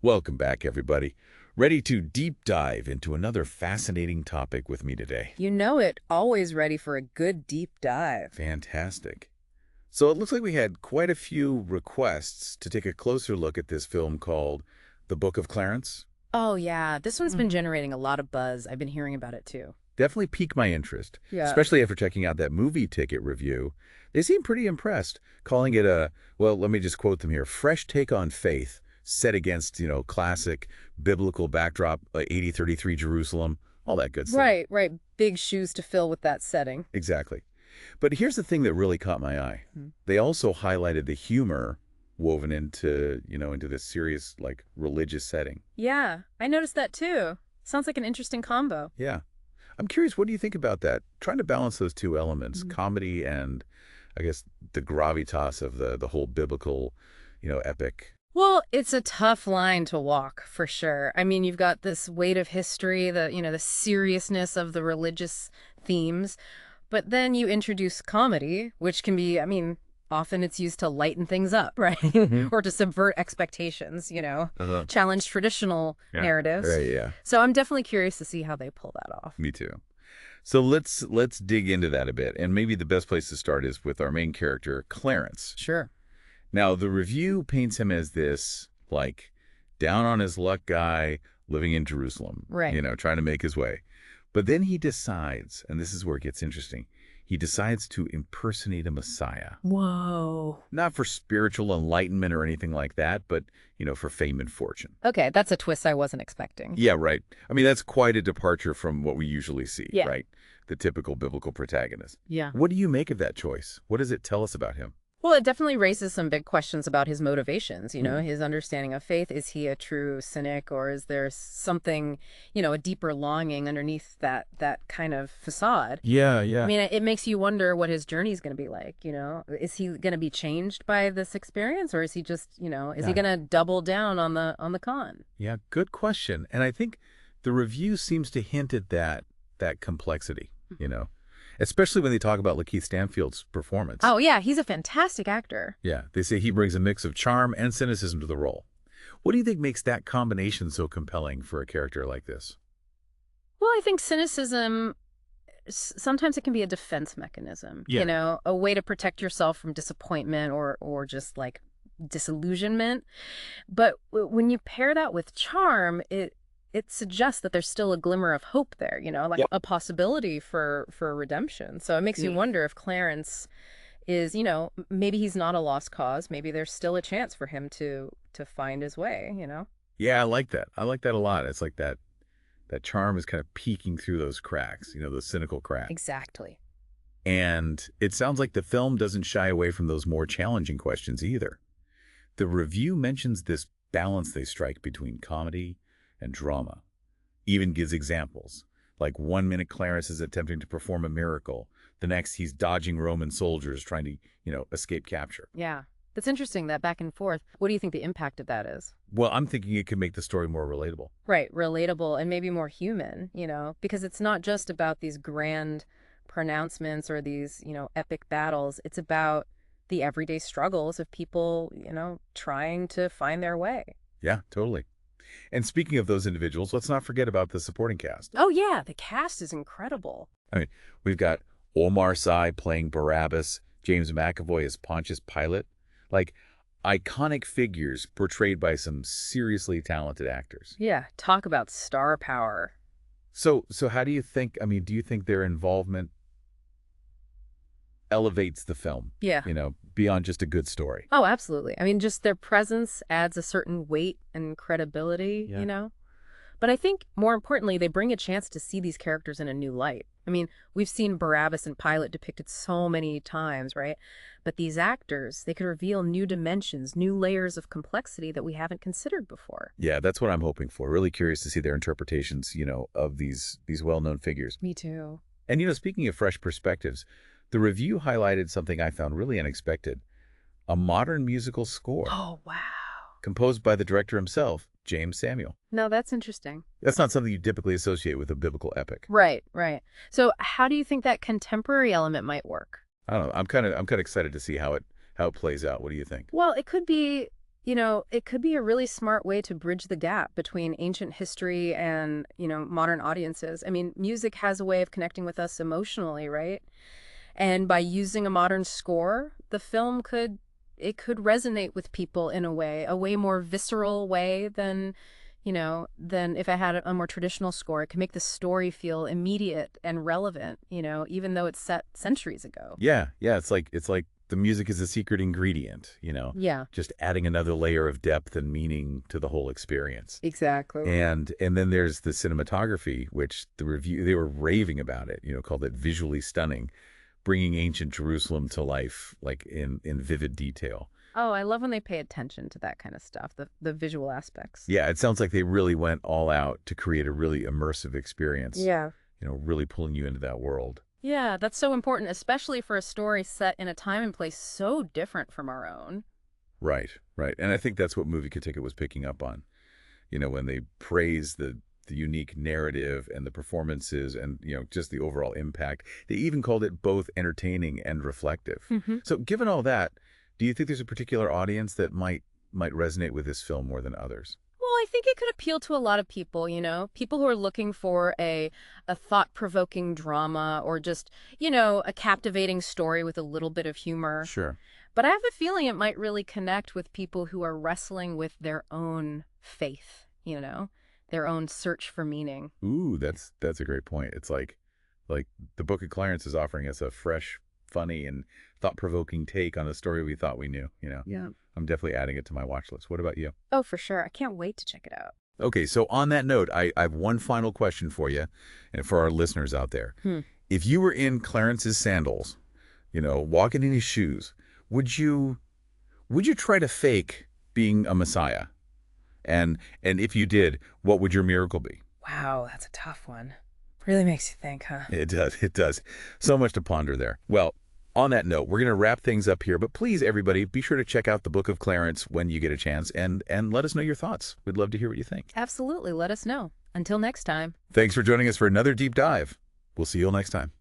Welcome back, everybody. Ready to deep dive into another fascinating topic with me today. You know it, always ready for a good deep dive. Fantastic. So it looks like we had quite a few requests to take a closer look at this film called The Book of Clarence. Oh yeah, this one's been generating a lot of buzz. I've been hearing about it too. Definitely piqued my interest, Yeah. especially after checking out that movie ticket review. They seem pretty impressed, calling it a, well, let me just quote them here, fresh take on faith set against, classic biblical backdrop, 8033 Jerusalem, all that good stuff. Right, right. Big shoes to fill with that setting. Exactly. But here's the thing that really caught my eye. They also highlighted the humor woven into, into this serious, religious setting. Yeah, I noticed that too. Sounds like an interesting combo. Yeah. I'm curious, what do you think about that? Trying to balance those two elements, comedy and, I guess, the gravitas of the whole biblical, epic. Well, it's a tough line to walk, for sure. I mean, you've got this weight of history, the seriousness of the religious themes, but then you introduce comedy, which can be, often it's used to lighten things up, right? Or to subvert expectations, challenge traditional narratives. Right, yeah. So I'm definitely curious to see how they pull that off. Me too. So let's dig into that a bit. And maybe the best place to start is with our main character, Clarence. Sure. Now, the review paints him as this, down on his luck guy living in Jerusalem. Right. Trying to make his way. But then he decides, and this is where it gets interesting, he decides to impersonate a Messiah. Whoa. Not for spiritual enlightenment or anything like that, but, for fame and fortune. Okay, that's a twist I wasn't expecting. Yeah, right. I mean, that's quite a departure from what we usually see, Yeah. right? The typical biblical protagonist. Yeah. What do you make of that choice? What does it tell us about him? Well, it definitely raises some big questions about his motivations, his understanding of faith. Is he a true cynic, or is there something, a deeper longing underneath that kind of facade? Yeah, yeah. I mean, it makes you wonder what his journey is going to be like, Is he going to be changed by this experience, or is he just, is he going to double down on the con? Yeah, good question. And I think the review seems to hint at that complexity, especially when they talk about LaKeith Stanfield's performance. Oh, yeah, he's a fantastic actor. Yeah, they say he brings a mix of charm and cynicism to the role. What do you think makes that combination so compelling for a character like this? Well, I think cynicism, sometimes it can be a defense mechanism, Yeah. A way to protect yourself from disappointment or just disillusionment. But when you pair that with charm, it suggests that there's still a glimmer of hope there, Yep. a possibility for redemption. So it makes you wonder if Clarence is, maybe he's not a lost cause. Maybe there's still a chance for him to find his way, Yeah, I like that. I like that a lot. It's like that charm is kind of peeking through those cracks, those cynical cracks. Exactly. And it sounds like the film doesn't shy away from those more challenging questions either. The review mentions this balance they strike between comedy and drama. Even gives examples. Like 1 minute Clarence is attempting to perform a miracle. The next he's dodging Roman soldiers trying to, escape capture. Yeah. That's interesting, that back and forth. What do you think the impact of that is? Well, I'm thinking it could make the story more relatable. Right, relatable and maybe more human, because it's not just about these grand pronouncements or these, epic battles. It's about the everyday struggles of people, trying to find their way. Yeah, totally. And speaking of those individuals, let's not forget about the supporting cast. Oh, yeah, the cast is incredible. I mean, we've got Omar Sy playing Barabbas, James McAvoy as Pontius Pilate. Iconic figures portrayed by some seriously talented actors. Yeah, talk about star power. So how do you think, do you think their involvement elevates the film? Yeah. Beyond just a good story? Oh, absolutely. Just their presence adds a certain weight and credibility, Yeah. But I think, more importantly, they bring a chance to see these characters in a new light. We've seen Barabbas and Pilate depicted so many times, right? But these actors, they could reveal new dimensions, new layers of complexity that we haven't considered before. Yeah, that's what I'm hoping for. Really curious to see their interpretations, of these well-known figures. Me too. And, speaking of fresh perspectives, the review highlighted something I found really unexpected. A modern musical score. Oh, wow. Composed by the director himself, Jeymes Samuel. No, that's interesting. That's not something you typically associate with a biblical epic. Right, right. So how do you think that contemporary element might work? I don't know. I'm kind of excited to see how it plays out. What do you think? Well, it could be It could be a really smart way to bridge the gap between ancient history and, modern audiences. I mean, music has a way of connecting with us emotionally, right? And by using a modern score, the film could resonate with people in a way more visceral way than if I had a more traditional score. It can make the story feel immediate and relevant, even though it's set centuries ago. Yeah, yeah, it's like the music is a secret ingredient, Yeah, just adding another layer of depth and meaning to the whole experience. exactly. And then there's the cinematography, which they were raving about it, called it visually stunning, bringing ancient Jerusalem to life, like in vivid detail. Oh, I love when they pay attention to that kind of stuff, the visual aspects. Yeah, it sounds like they really went all out to create a really immersive experience, Yeah. really pulling you into that world. Yeah, that's so important, especially for a story set in a time and place so different from our own. Right, right. And I think that's what MovieKaTicket was picking up on, when they praise the unique narrative and the performances and, just the overall impact. They even called it both entertaining and reflective. So given all that, do you think there's a particular audience that might resonate with this film more than others? Well, I think it could appeal to a lot of people, people who are looking for a thought-provoking drama or just, a captivating story with a little bit of humor. Sure. But I have a feeling it might really connect with people who are wrestling with their own faith, their own search for meaning. Ooh, that's a great point. It's like the Book of Clarence is offering us a fresh, funny, and thought-provoking take on a story we thought we knew. Yeah. I'm definitely adding it to my watch list. What about you? Oh, for sure. I can't wait to check it out. Okay, so on that note, I have one final question for you and for our listeners out there. If you were in Clarence's sandals, walking in his shoes, would you try to fake being a messiah? And if you did, what would your miracle be? Wow, that's a tough one. Really makes you think, huh? It does. It does. So much to ponder there. Well, on that note, we're going to wrap things up here. But please, everybody, be sure to check out the Book of Clarence when you get a chance and let us know your thoughts. We'd love to hear what you think. Absolutely. Let us know. Until next time. Thanks for joining us for another deep dive. We'll see you all next time.